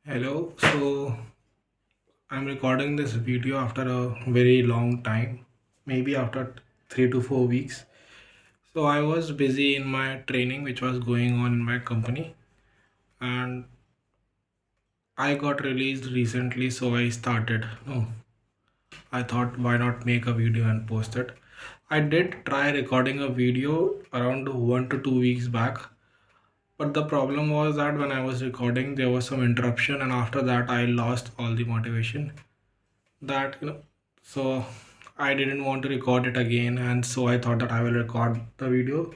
Hello, so I'm recording this video after a very long time, maybe after 3 to 4 weeks. So I was busy in my training, which was going on in my company, and I got released recently. So I started. No, I thought why not make a video and post it. I did try recording a video around 1 to 2 weeks back, but the problem was that when I was recording, there was some interruption, and after that, I lost all the motivation. So I didn't want to record it again, and so I thought that I will record the video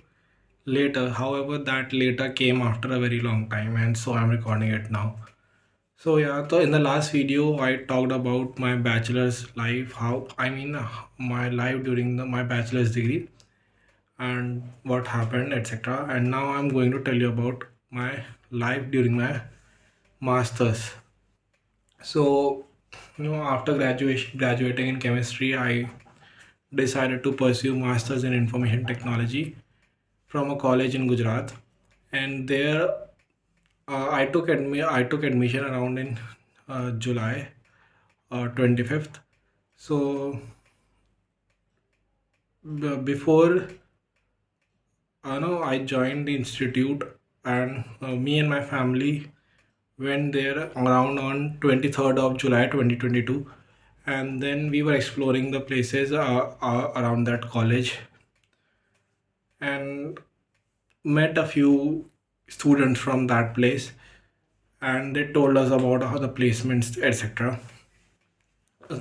later. However, that later came after a very long time, and so I'm recording it now. So yeah, so in the last video I talked about my bachelor's life, how I mean my life during my bachelor's degree and what happened, etc. And now I'm going to tell you about my life during my master's. So, after graduating in chemistry, I decided to pursue masters in information technology from a college in Gujarat, and there I took admission around in July 25th. So before I joined the institute, and me and my family went there around on 23rd of July 2022, and then we were exploring the places around that college and met a few students from that place, and they told us about how the placements, etc.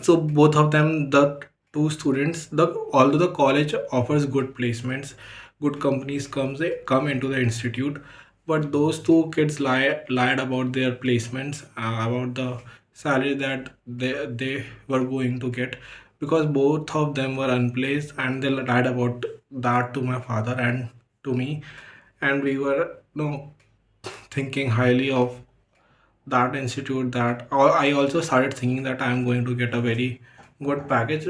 So both of them, the two students, the although the college offers good placements, good companies come into the institute, but those two kids lied about their placements, about the salary that they were going to get, because both of them were unplaced, and they lied about that to my father and to me. And we were thinking highly of that institute, that I also started thinking that I'm going to get a very good package,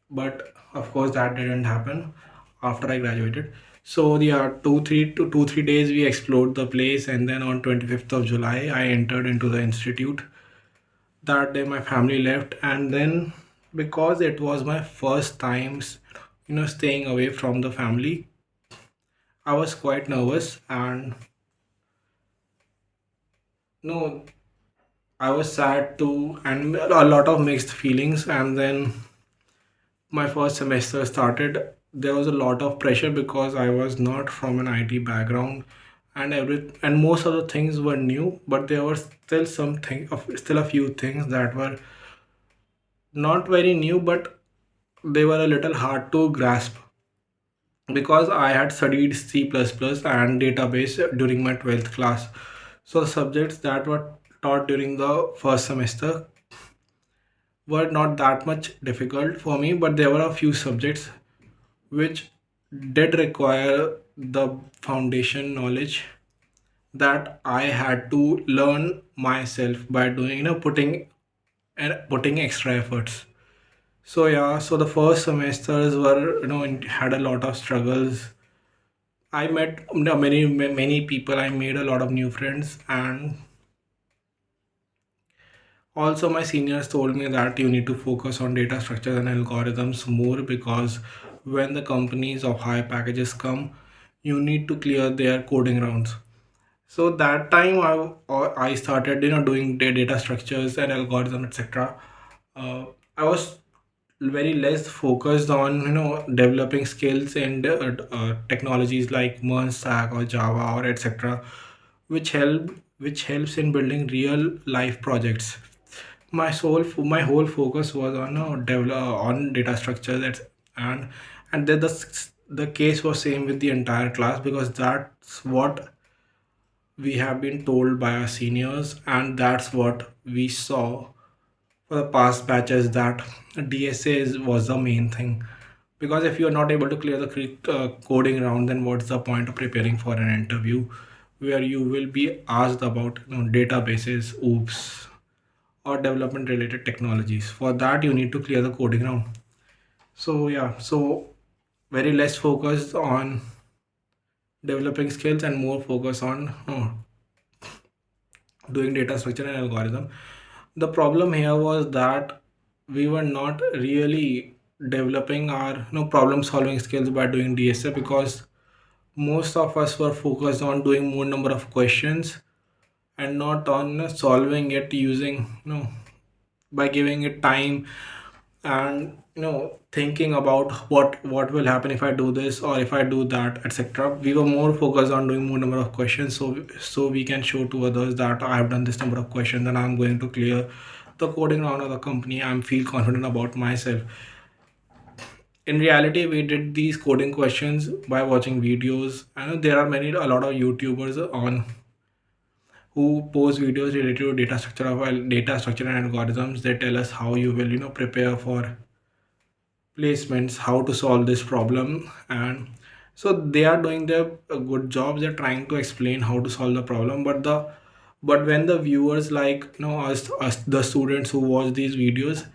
but of course that didn't happen after I graduated. So yeah, 2 3 days we explored the place, and then on 25th of July I entered into the institute. That day my family left, and then because it was my first times staying away from the family, I was quite nervous, and no, I was sad too, and a lot of mixed feelings. And then my first semester started. There was a lot of pressure because I was not from an IT background, and most of the things were new. But there were still a few things that were not very new, but they were a little hard to grasp because I had studied C++ and database during my 12th class. So the subjects that were taught during the first semester were not that much difficult for me, but there were a few subjects which did require the foundation knowledge that I had to learn myself by doing, putting extra efforts. So yeah, so the first semesters were, had a lot of struggles. I met many people. I made a lot of new friends, and also my seniors told me that you need to focus on data structures and algorithms more, because when the companies of high packages come, you need to clear their coding rounds. So that time I started doing data structures and algorithm, etc. I was very less focused on developing skills and technologies like Merge Stack or Java or etc., which helps in building real life projects. My whole focus was on on data structures, and then the case was same with the entire class, because that's what we have been told by our seniors, and that's what we saw for the past batches, that was the main thing. Because if you are not able to clear the coding round, then what's the point of preparing for an interview where you will be asked about databases, oops, or development related technologies? For that you need to clear the coding round. So yeah, so very less focused on developing skills and more focus on doing data structure and algorithm. The problem here was that we were not really developing our problem solving skills by doing DSA, because most of us were focused on doing more number of questions and not on solving it using by giving it time, and thinking about what will happen if I do this or if I do that, etc. We were more focused on doing more number of questions, so we can show to others that I have done this number of questions and I'm going to clear the coding round of the company. I'm feel confident about myself. In reality, we did these coding questions by watching videos. I know there are a lot of YouTubers on who post videos related to data structure and algorithms. They tell us how you will prepare for placements, how to solve this problem. And so they are doing their good jobs. They're trying to explain how to solve the problem, but when the viewers, like us the students who watch these videos,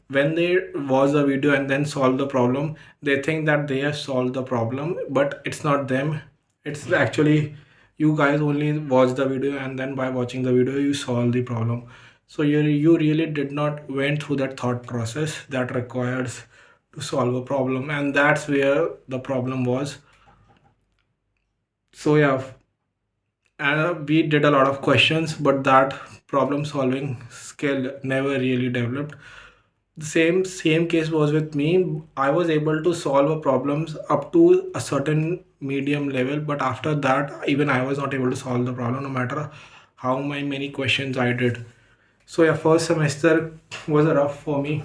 when they watch the video and then solve the problem, they think that they have solved the problem, but it's not them. It's actually you guys only watch the video, and then by watching the video you solve the problem. So you really did not went through that thought process that requires to solve a problem, and that's where the problem was. So yeah, and we did a lot of questions, but that problem solving skill never really developed. The same case was with me. I was able to solve a problems up to a certain medium level, but after that even I was not able to solve the problem, no matter how many questions I did. So yeah, first semester was rough for me.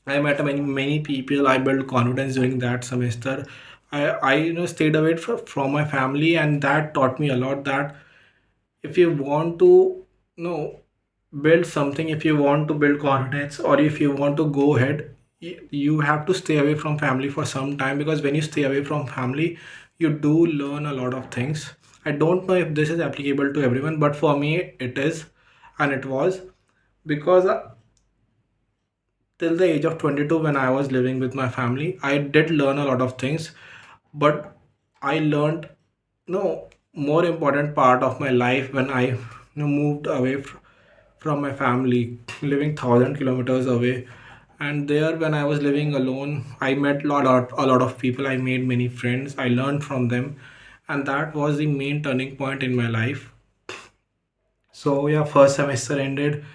I met many people. I built confidence during that semester. I stayed away from my family, and that taught me a lot. That if you want to build something, if you want to build confidence, or if you want to go ahead, you have to stay away from family for some time, because when you stay away from family, you do learn a lot of things. I don't know if this is applicable to everyone, but for me it is, and it was, because till the age of 22, when I was living with my family, I did learn a lot of things, but I learned more important part of my life when I moved away from my family, living 1,000 kilometers away. And there, when I was living alone, I met a lot of people. I made many friends, I learned from them, and that was the main turning point in my life. So yeah, first semester ended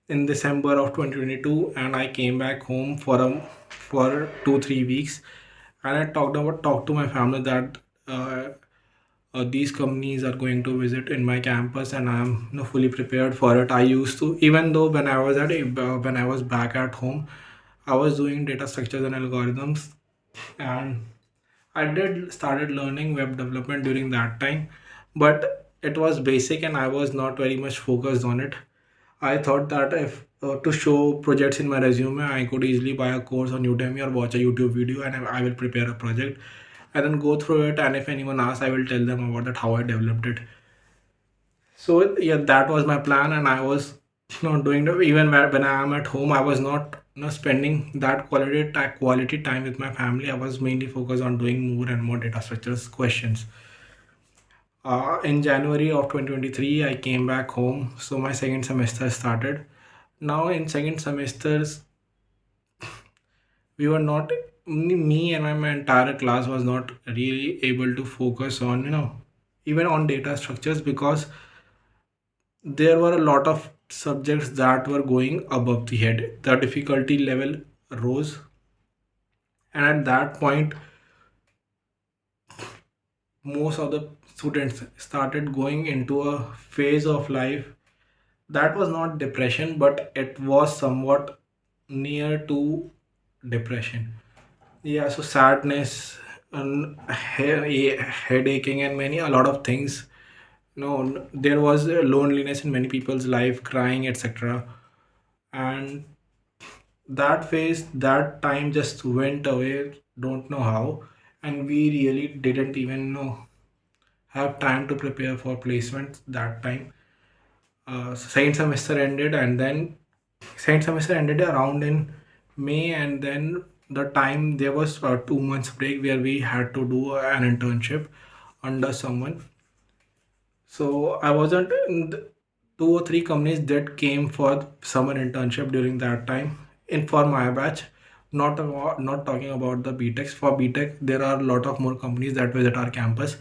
in December of 2022, and I came back home for 2 3 weeks, and I talked to my family that these companies are going to visit in my campus, and I'm fully prepared for it. I used to, even though when I was back at home, I was doing data structures and algorithms, and I did started learning web development during that time, but it was basic and I was not very much focused on it. I thought that if to show projects in my resume, I could easily buy a course on Udemy or watch a YouTube video, and I will prepare a project and then go through it. And if anyone asks, I will tell them about that how I developed it. So yeah, that was my plan, and I was not doing it. Even when I am at home, I was not spending that quality time with my family. I was mainly focused on doing more and more data structures questions. In January of 2023, I came back home, so my second semester started. Now in second semesters, we were not me and my entire class was not really able to focus on even on data structures, because there were a lot of subjects that were going above the head. The difficulty level rose, and at that point, most of the students started going into a phase of life that was not depression, but it was somewhat near to depression. Yeah, so sadness and headaching and a lot of things. No, there was loneliness in many people's life, crying, etc. And that phase, that time just went away. Don't know how, and we really didn't even know have time to prepare for placements that time. Second semester ended, and then second semester ended around in May, and then the time there was a 2 months break where we had to do an internship under someone. So I wasn't two or three companies that came for summer internship during that time. In for my batch, not talking about the BTECs. For BTEC, there are a lot of more companies that visit our campus,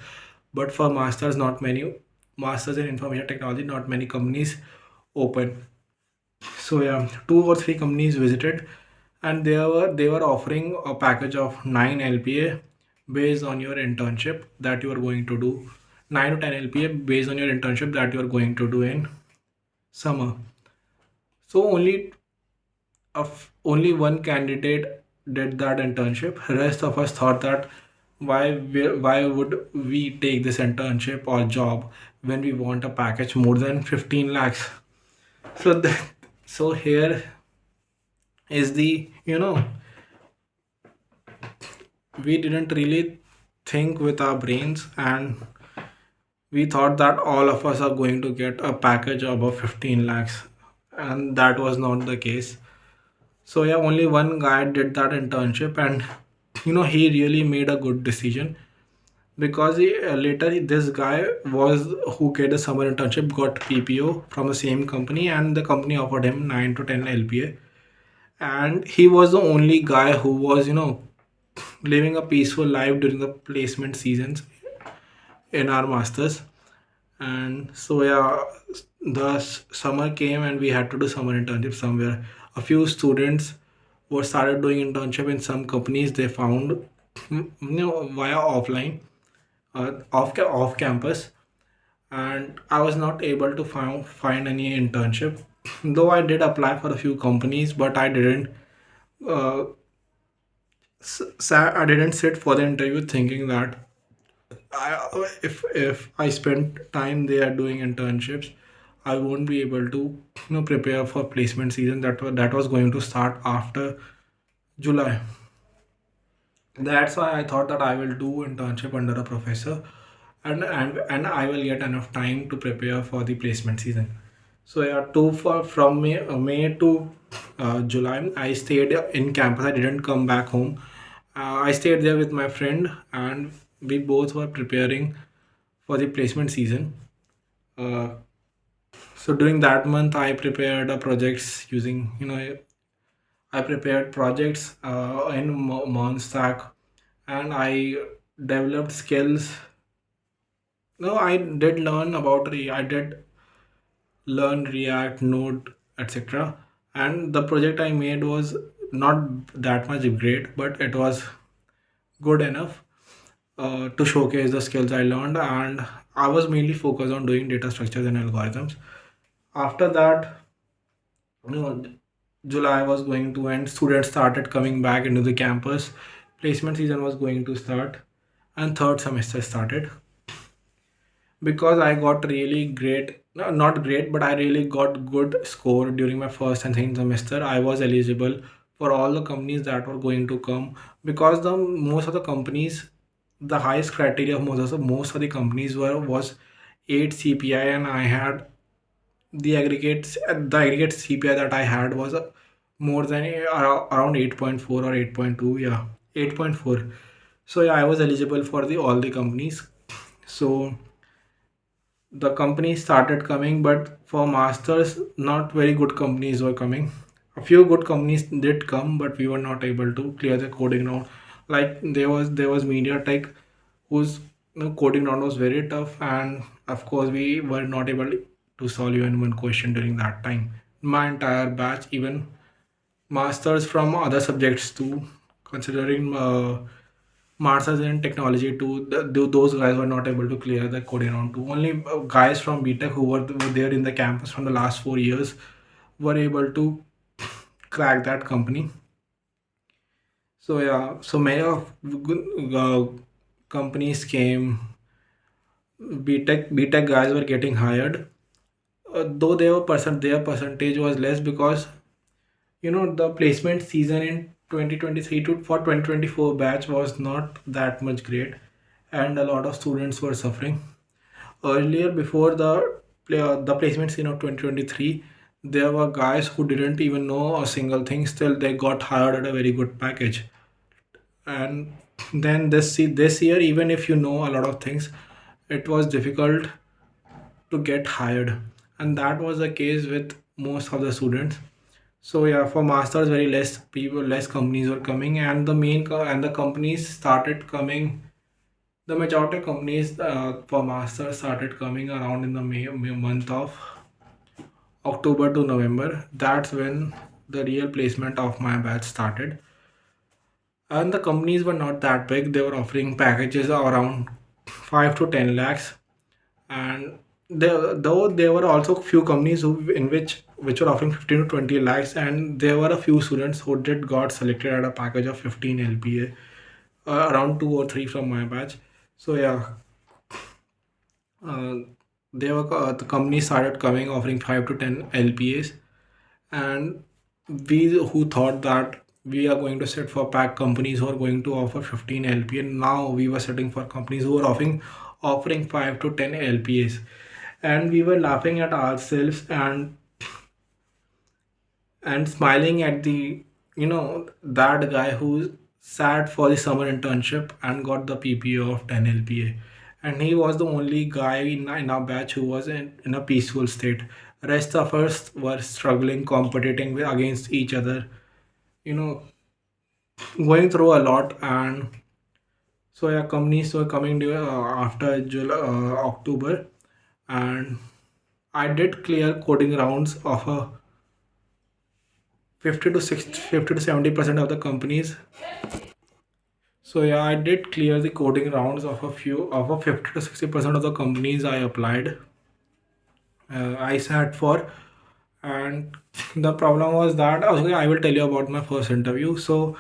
but for masters, not many. Masters in information technology, not many companies open. So yeah, two or three companies visited, and they were offering a package of 9 LPA based on your internship that you are going to do. 9 to 10 LPA based on your internship that you are going to do in summer. So only one candidate did that internship. Rest of us thought that why would we take this internship or job when we want a package more than 15 lakhs? So so here is the we didn't really think with our brains, and we thought that all of us are going to get a package above 15 lakhs, and that was not the case. So yeah, only one guy did that internship, and he really made a good decision, because later this guy was who get a summer internship got PPO from the same company, and the company offered him 9 to 10 LPA, and he was the only guy who was living a peaceful life during the placement seasons in our masters. And so yeah, the summer came and we had to do summer internship somewhere. A few students were started doing internship in some companies they found via offline, off campus, and I was not able to find any internship. Though I did apply for a few companies, but uh, I didn't sit for the interview thinking that if I spend time there doing internships, I won't be able to prepare for placement season that was going to start after July. That's why I thought that I will do internship under a professor, and I will get enough time to prepare for the placement season. So yeah, from May to July, I stayed in campus. I didn't come back home. I stayed there with my friend, and we both were preparing for the placement season. Uh, so during that month, I prepared projects using I prepared projects in Monstack, and I developed skills. No, I did learn React, Node, etc. And the project I made was not that much great, but it was good enough to showcase the skills I learned. And I was mainly focused on doing data structures and algorithms. After that, you know, July was going to end. Students started coming back into the campus. Placement season was going to start, and third semester started. Because I got really great, no, not great, but I really got good score during my first and second semester. I was eligible for all the companies that were going to come, because the most of the companies, the highest criteria of most of the companies was 8 CPI, and I had the aggregate CPI that I had was more than around 8.4 or 8.2, yeah, 8.4. So yeah, I was eligible for the all the companies. So the companies started coming, but for masters, not very good companies were coming. A few good companies did come, but we were not able to clear the coding round. Like there was MediaTek, whose coding round was very tough, and of course we were not able to solve even one question during that time. My entire batch, even masters from other subjects too, considering masters in technology too, those guys were not able to clear the coding round too. Only guys from BTech who were there in the campus from the last 4 years were able to crack that company. So yeah, so many of good companies came. BTech guys were getting hired, though their percentage was less, because the placement season in 2023 to for 2024 batch was not that much great, and a lot of students were suffering. Earlier, before the placement scene of 2023, there were guys who didn't even know a single thing, still they got hired at a very good package. And then this year, even if you know a lot of things, it was difficult to get hired. and that was the case with most of the students. So yeah, for masters, very less people, less companies were coming, and the companies started coming. The majority of companies for masters started coming around in the May month of October to November. That's when the real placement of my batch started. And the companies were not that big. They were offering packages around 5 to 10 lakhs. And though there were also few companies which were offering 15 to 20 lakhs, and there were a few students who did got selected at a package of 15 LPA, around two or three from my batch. So yeah, uh, the company started coming offering 5 to 10 LPAs, and we who thought that we are going to set for pack companies who are going to offer 15 LPA, now we were setting for companies who are offering 5 to 10 LPAs, and we were laughing at ourselves and smiling at the that guy who sat for the summer internship and got the PPO of 10 LPA, and he was the only guy in our batch who was in a peaceful state. Rest of us were struggling, competing against each other, you know going through a lot. And so yeah, companies were coming to, after October, and I did clear coding rounds of a 50 to 70% of the companies. So yeah, I did clear the coding rounds of a 50 to 60% of the companies I applied. I sat for, and the problem was that okay, I will tell you about my first interview. So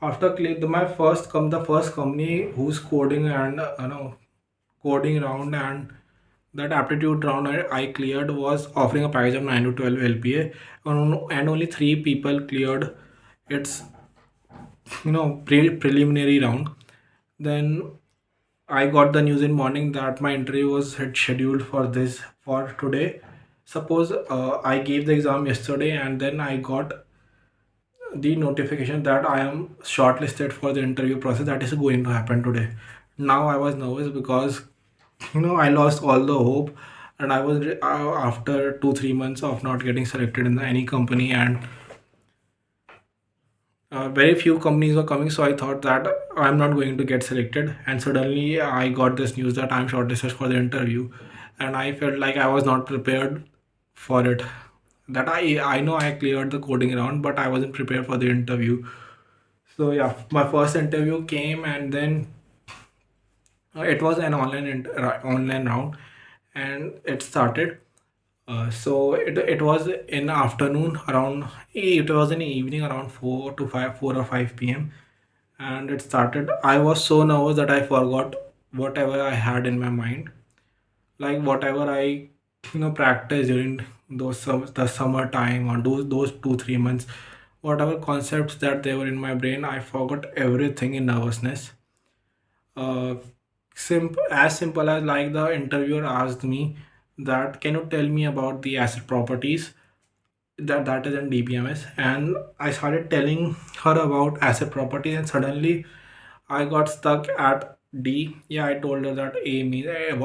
after the first company whose coding and coding round and that aptitude round I cleared was offering a package of 9 to 12 LPA, and only three people cleared its preliminary round. Then I got the news in morning that my interview was had scheduled for today. Suppose I gave the exam yesterday, and then I got the notification that I am shortlisted for the interview process that is going to happen today. Now I was nervous because I lost all the hope, and I was after 2 3 months of not getting selected in any company, and very few companies were coming. So I thought that I'm not going to get selected, and suddenly I got this news that I'm shortlisted for the interview, and I felt like I was not prepared for it. That I know I cleared the coding round, but I wasn't prepared for the interview. So yeah, my first interview came, and then it was an online round, and it started. It was in afternoon around, it was in the evening around 4 or 5 p.m. and it started. I was so nervous that I forgot whatever I had in my mind, like whatever I practiced during the summer time, or those 2 3 months, whatever concepts that they were in my brain, I forgot everything in nervousness. uh, as simple as like the interviewer asked me that, can you tell me about the asset properties that is in DBMS, and I started telling her about asset properties, and suddenly I got stuck at D. Yeah, I told her that A means A is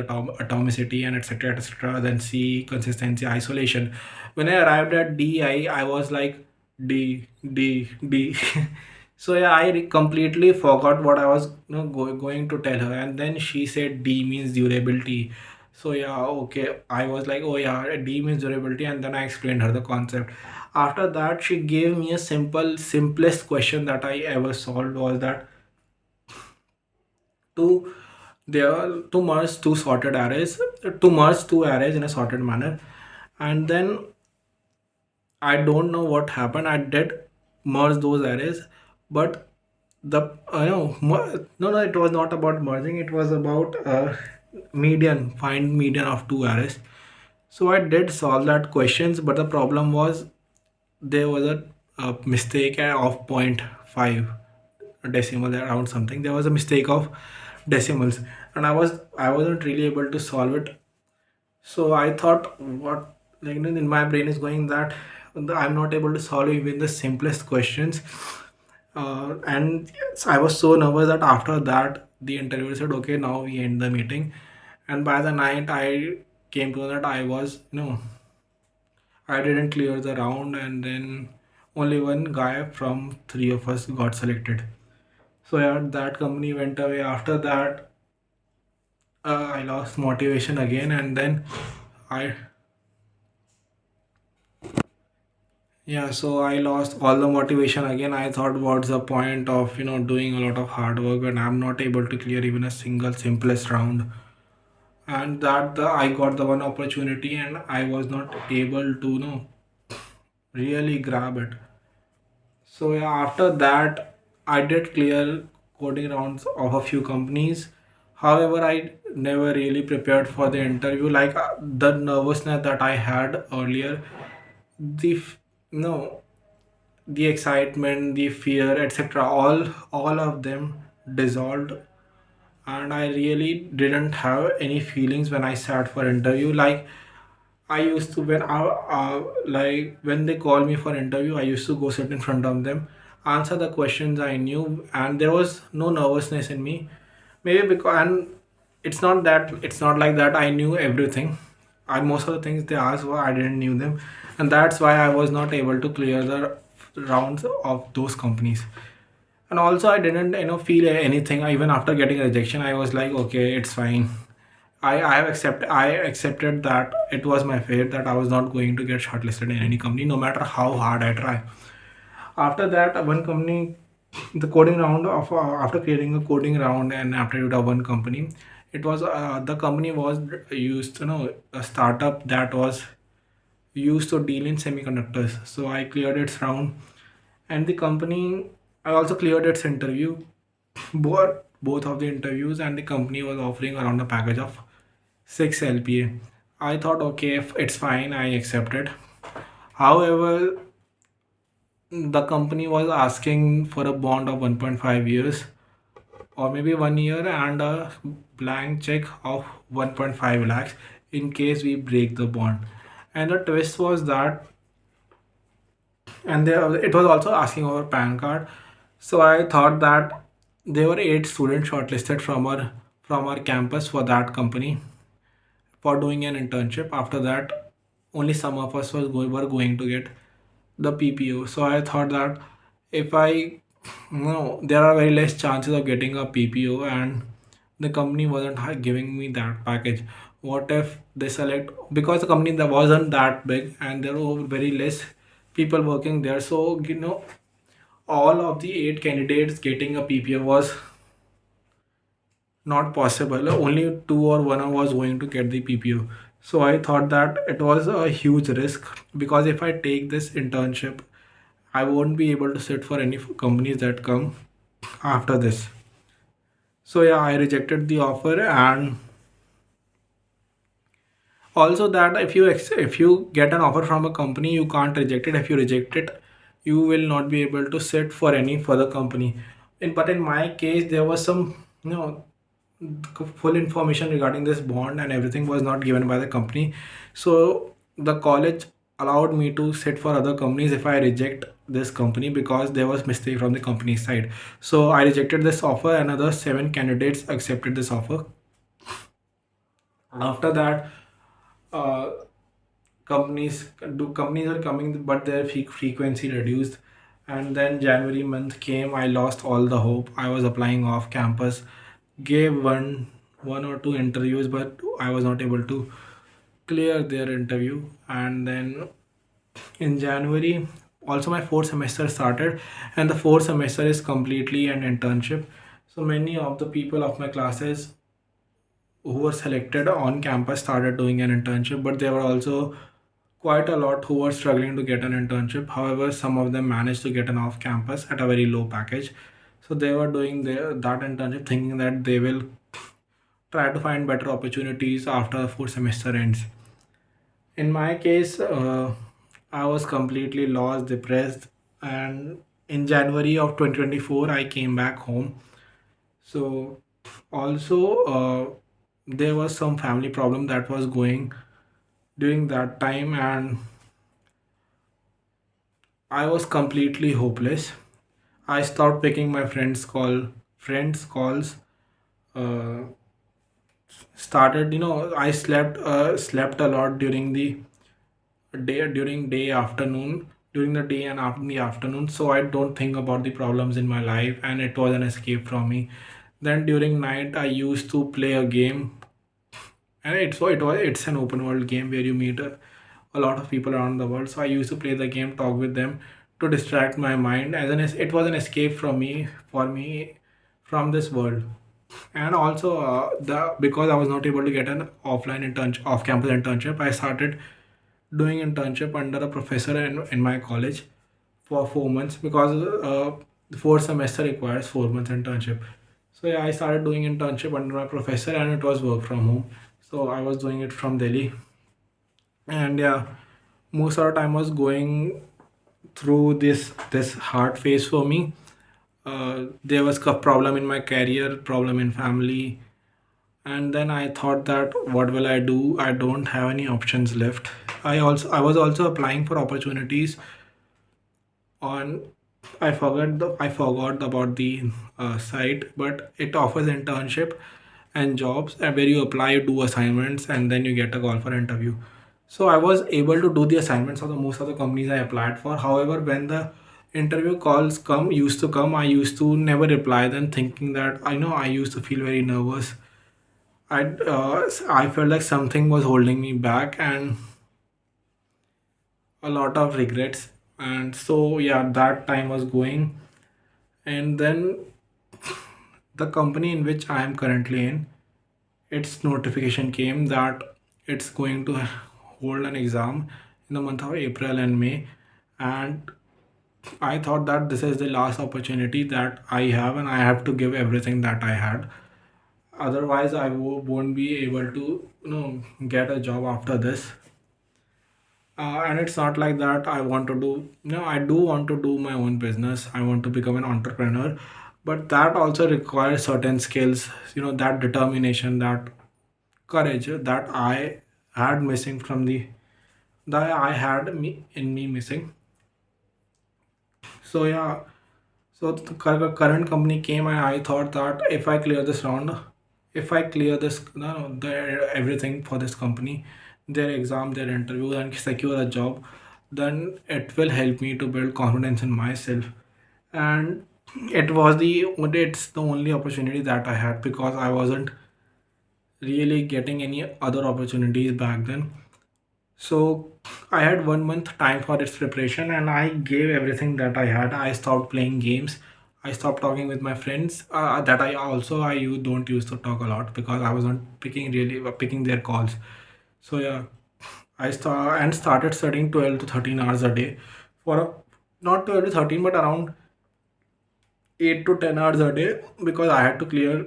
atomicity and etc etc. Then C consistency, isolation. When I arrived at D, I was like D. So yeah, completely forgot what I was going to tell her, and then she said D means durability. So yeah, okay, I was like, oh yeah, D means durability, and then I explained her the concept. After that, she gave me a simplest question that I ever solved, was that to to merge two arrays in a sorted manner. And then I don't know what happened. I did merge those arrays, but the no, it was not about merging. It was about find median of two arrays. So I did solve that questions, but the problem was there was a mistake of point 0.5 decimal around something. There was a mistake of decimals, and I wasn't really able to solve it. So I thought, what, like, in my brain is going that I'm not able to solve even the simplest questions. And yes, I was so nervous that after that the interviewer said, okay, now we end the meeting. And by the night, I came to know that I didn't clear the round, and then only one guy from three of us got selected. So yeah, that company went away. After that, I lost motivation again, and then I yeah, so I lost all the motivation again. I thought, what's the point of doing a lot of hard work when I'm not able to clear even a single simplest round? And that I got the one opportunity, and I was not able to really grab it. So yeah, after that, I did clear coding rounds of a few companies. However, I never really prepared for the interview. Like the nervousness that I had earlier, the no, the excitement, the fear, etc. All of them dissolved, and I really didn't have any feelings when I sat for interview. Like I used to when they call me for interview, I used to go sit in front of them, answer the questions I knew, and there was no nervousness in me. Maybe because and it's not like that I knew everything. I most of the things they asked were I didn't knew them, and that's why I was not able to clear the rounds of those companies. And also I didn't feel anything even after getting rejection. I was like, okay, it's fine. I accepted that it was my fate that I was not going to get shortlisted in any company, no matter how hard I try. After that, one company, the coding round of after creating a coding round and aptitude of one company, it was the company was used, a startup that was used to deal in semiconductors. So I cleared its round, and the company, I also cleared its interview, both of the interviews, and the company was offering around a package of 6 LPA. I thought, okay, if it's fine, I accepted. However, the company was asking for a bond of 1.5 years, or maybe 1 year, and a blank check of 1.5 lakhs in case we break the bond. And the twist was that, and it was also asking our PAN card. So I thought that there were 8 students shortlisted from our campus for that company for doing an internship. After that, only some of us were going to get the PPO. So I thought that if I, there are very less chances of getting a PPO, and the company wasn't giving me that package. What if they select, because the company that wasn't that big and there were very less people working there. So all of the 8 candidates getting a PPO was not possible. Only two or one was going to get the PPO. So I thought that it was a huge risk, because if I take this internship, I won't be able to sit for any companies that come after this. So yeah, I rejected the offer. And also that if you get an offer from a company, you can't reject it. If you reject it, you will not be able to sit for any further company. But in my case, there was some full information regarding this bond, and everything was not given by the company. So the college allowed me to sit for other companies if I reject this company, because there was mistake from the company side. So I rejected this offer. Another 7 candidates accepted this offer. After that, uh, companies are coming, but their frequency reduced. And then January month came. I lost all the hope. I was applying off campus, gave one or two interviews, but I was not able to clear their interview. And then in January, also my fourth semester started, and the fourth semester is completely an internship. So many of the people of my classes who were selected on campus started doing an internship, but there were also quite a lot who were struggling to get an internship. However, some of them managed to get an off campus at a very low package. So they were doing that internship thinking that they will try to find better opportunities after the fourth semester ends. In my case, I was completely lost, depressed, and in January of 2024, I came back home. So also, there was some family problem that was going during that time, and I was completely hopeless. I stopped picking my friends calls. Uh, started, I slept a lot during day afternoon, during the day and after the afternoon, so I don't think about the problems in my life, and it was an escape from me. Then during night I used to play a game, and it's an open world game where you meet a lot of people around the world. So I used to play the game, talk with them to distract my mind, it was an escape for me from this world. And also, the because I was not able to get an off campus internship, I started doing internship under a professor in my college for 4 months, because the fourth semester requires 4 months internship. So yeah, I started doing internship under my professor, and it was work from home. So I was doing it from Delhi, and yeah, most of the time I was going through this hard phase for me. There was a problem in my career, problem in family, and then I thought that what will I do? I don't have any options left. I was also applying for opportunities on. I forgot about the site, but it offers internship and jobs, and where you apply, you do assignments, and then you get a call for interview. So I was able to do the assignments of the most of the companies I applied for. However, when the interview calls come, I used to never reply them, thinking that I used to feel very nervous. I felt like something was holding me back, and a lot of regrets. And so yeah, that time was going, and then the company in which I am currently in, its notification came that it's going to hold an exam in the month of April and May. And I thought that this is the last opportunity that I have, and I have to give everything that I had. Otherwise, won't be able to, get a job after this. And it's not like that I want to do, I do want to do my own business. I want to become an entrepreneur, but that also requires certain skills, that determination, that courage that I had missing from the that I had me missing. So yeah, so the current company came, and I thought that if I clear this round, if I clear this, no, everything for this company, their exam, their interview, and secure a job, then it will help me to build confidence in myself. And it's the only opportunity that I had, because I wasn't really getting any other opportunities back then. So I had 1 month time for its preparation, and I gave everything that I had. I stopped playing games. I stopped talking with my friends. That I you don't used to talk a lot, because I wasn't picking their calls. So yeah, started studying 12 to 13 hours a day for not 12 to 13, but around 8 to 10 hours a day, because I had to clear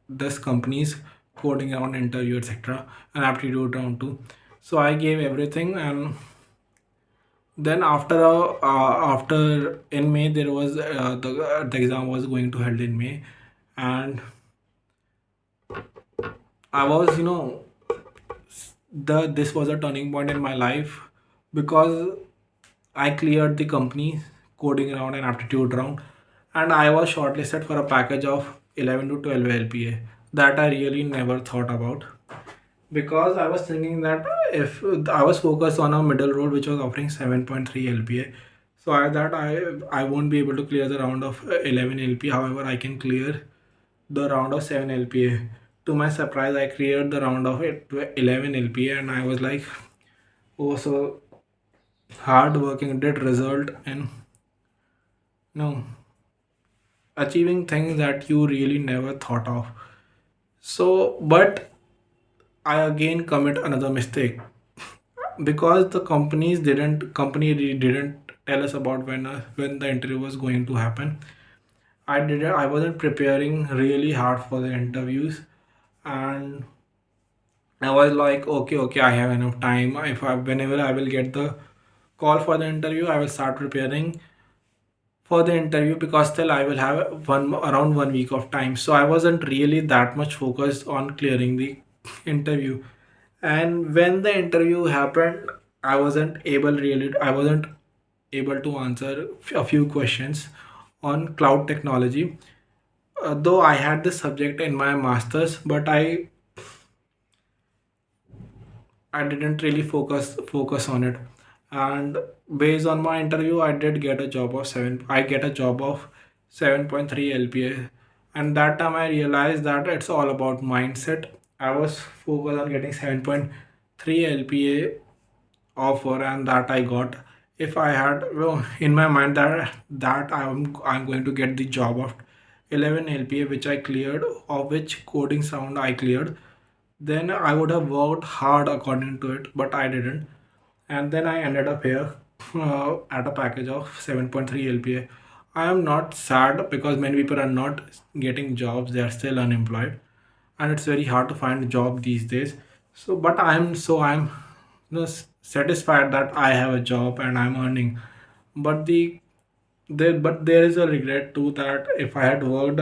this company's coding round, interview, etc., and aptitude round too. So I gave everything, and then after in May, there was the exam was going to held in May, and I was, the this was a turning point in my life, because I cleared the company coding round and aptitude round, and I was shortlisted for a package of 11 to 12 LPA that I really never thought about, because I was thinking that if I was focused on a middle role which was offering 7.3 LPA, so I won't be able to clear the round of 11 LPA. However, I can clear the round of 7 LPA. To my surprise, I cleared the round of 11 LPA, and I was like, oh, so hard working did result in, no, achieving things that you really never thought of. So, but I again commit another mistake, because the company didn't tell us about when the interview was going to happen. I wasn't preparing really hard for the interviews, and I was like, okay, I have enough time. If I Whenever I will get the call for the interview, I will start preparing for the interview, because still I will have around 1 week of time. So I wasn't really that much focused on clearing the interview. And when the interview happened, I wasn't able to answer a few questions on cloud technology. Though I had this subject in my masters, but I didn't really focus on it. And based on my interview, I did get a job of seven. I get a job of 7.3 LPA, and that time I realized that it's all about mindset. I was focused on getting 7.3 LPA offer, and that I got. If I had, well, in my mind that I'm going to get the job of 11 LPA, which I cleared, of which coding sound I cleared, then I would have worked hard according to it, but I didn't. And then I ended up here at a package of 7.3 LPA. I am not sad because many people are not getting jobs, they are still unemployed, and it's very hard to find a job these days. So I'm satisfied that I have a job and I'm earning. But there is a regret too that if I had worked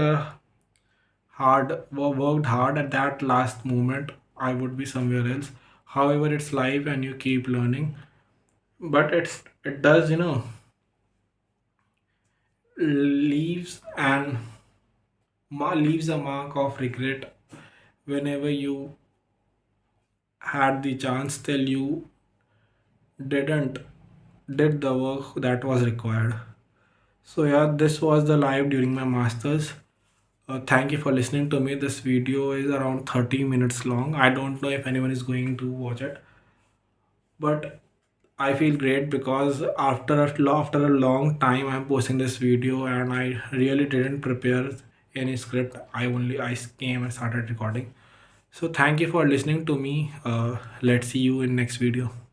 hard at that last moment, I would be somewhere else. However, it's life and you keep learning. But it does, leaves and leaves a mark of regret whenever you had the chance till you didn't did the work that was required. So yeah, this was the live during my masters. Thank you for listening to me. This video is around 30 minutes long. I don't know if anyone is going to watch it, but I feel great because after a long time I'm posting this video and I really didn't prepare any script. I came and started recording. So thank you for listening to me. Let's see you in next video.